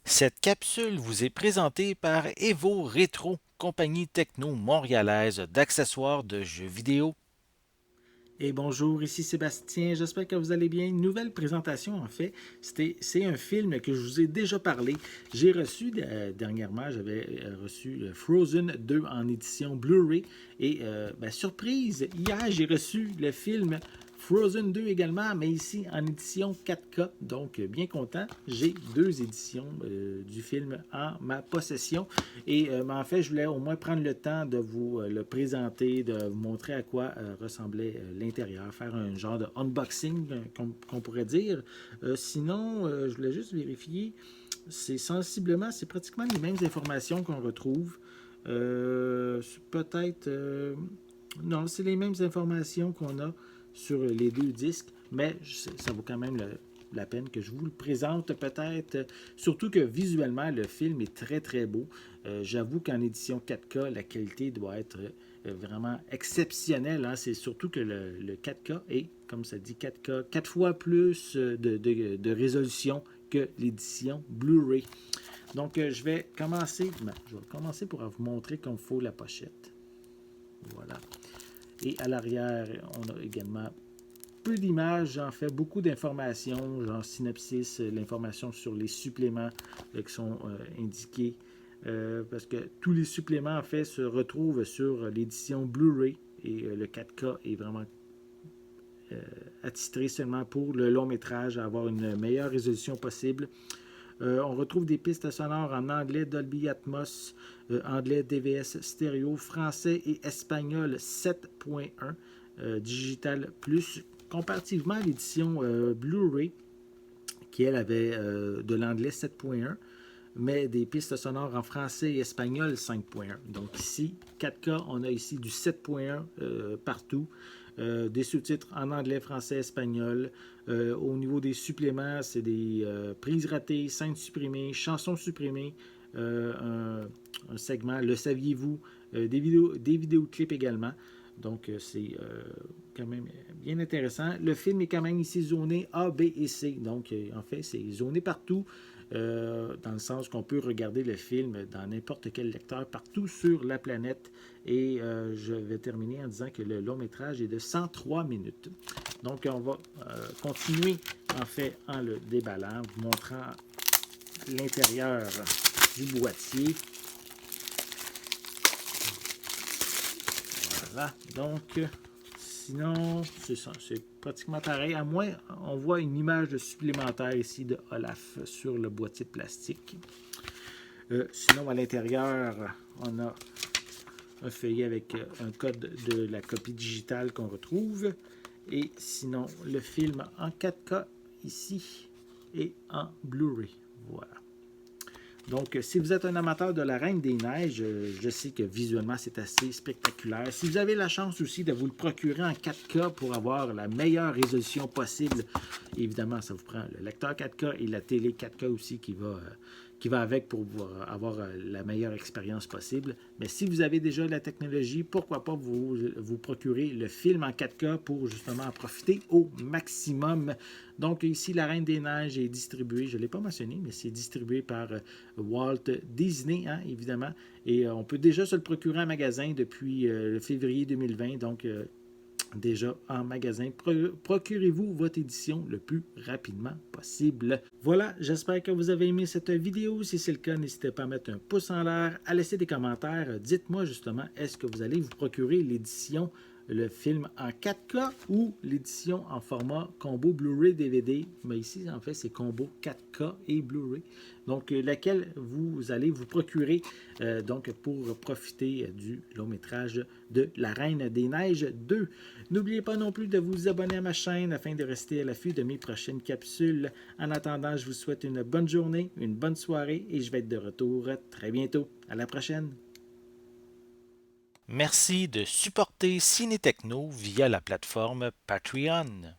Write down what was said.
Cette capsule vous est présentée par Evo Rétro, compagnie techno montréalaise d'accessoires de jeux vidéo. Et bonjour, ici Sébastien, j'espère que vous allez bien. Une nouvelle présentation en fait, c'est un film que je vous ai déjà parlé. J'ai reçu dernièrement, j'avais reçu le Frozen 2 en édition Blu-ray et surprise, hier j'ai reçu le film Frozen 2 également, mais ici en édition 4K, donc bien content. J'ai deux éditions du film en ma possession et en fait, je voulais au moins prendre le temps de vous le présenter, de vous montrer à quoi ressemblait l'intérieur, faire un genre de unboxing qu'on pourrait dire. Sinon, je voulais juste vérifier, c'est pratiquement les mêmes informations qu'on retrouve. Peut-être, non, c'est les mêmes informations qu'on a sur les deux disques, mais ça vaut quand même la peine que je vous le présente peut-être. Surtout que visuellement, le film est très très beau. J'avoue qu'en édition 4K, la qualité doit être vraiment exceptionnelle, hein. C'est surtout que le 4K est, comme ça dit, 4K, 4 fois plus de résolution que l'édition Blu-ray. Donc, je vais commencer pour vous montrer comme il faut la pochette. Voilà. Et à l'arrière, on a également peu d'images, j'en fais beaucoup d'informations, genre synopsis, l'information sur les suppléments qui sont indiqués. Parce que tous les suppléments, en fait, se retrouvent sur l'édition Blu-ray et le 4K est vraiment attitré seulement pour le long métrage, à avoir une meilleure résolution possible. On retrouve des pistes sonores en anglais Dolby Atmos, anglais DVS stéréo, français et espagnol 7.1, digital plus, comparativement à l'édition Blu-ray, qui elle avait de l'anglais 7.1, mais des pistes sonores en français et espagnol 5.1. Donc ici, 4K, on a ici du 7.1 partout. Des sous-titres en anglais, français, espagnol. Au niveau des suppléments, c'est des prises ratées, scènes supprimées, chansons supprimées, un segment, le saviez-vous, des vidéoclips également. Donc, c'est quand même bien intéressant. Le film est quand même ici zoné A, B et C. Donc, en fait, c'est zoné partout, dans le sens qu'on peut regarder le film dans n'importe quel lecteur partout sur la planète. Et je vais terminer en disant que le long métrage est de 103 minutes. Donc, on va continuer, en fait, en le déballant, vous montrant l'intérieur du boîtier. Voilà. Donc, sinon, c'est ça. C'est pratiquement pareil. À moins, on voit une image supplémentaire ici de Olaf sur le boîtier de plastique. Sinon, à l'intérieur, on a un feuillet avec un code de la copie digitale qu'on retrouve. Et sinon, le film en 4K ici et en Blu-ray. Voilà. Donc, si vous êtes un amateur de la Reine des Neiges, je sais que visuellement, c'est assez spectaculaire. Si vous avez la chance aussi de vous le procurer en 4K pour avoir la meilleure résolution possible, évidemment, ça vous prend le lecteur 4K et la télé 4K aussi qui va avec pour avoir la meilleure expérience possible. Mais si vous avez déjà la technologie, pourquoi pas vous procurer le film en 4K pour justement en profiter au maximum. Donc ici, La Reine des Neiges est distribuée, je ne l'ai pas mentionné, mais c'est distribué par Walt Disney, hein, évidemment. Et on peut déjà se le procurer en magasin depuis février 2020. Donc, déjà en magasin. Procurez-vous votre édition le plus rapidement possible. Voilà, j'espère que vous avez aimé cette vidéo. Si c'est le cas, n'hésitez pas à mettre un pouce en l'air, à laisser des commentaires. Dites-moi justement, est-ce que vous allez vous procurer l'édition, le film en 4K ou l'édition en format combo Blu-ray DVD. Mais ici, en fait, c'est combo 4K et Blu-ray. Donc, laquelle vous allez vous procurer donc pour profiter du long métrage de La Reine des Neiges 2. N'oubliez pas non plus de vous abonner à ma chaîne afin de rester à l'affût de mes prochaines capsules. En attendant, je vous souhaite une bonne journée, une bonne soirée et je vais être de retour très bientôt. À la prochaine! Merci de supporter Ciné Techno via la plateforme Patreon.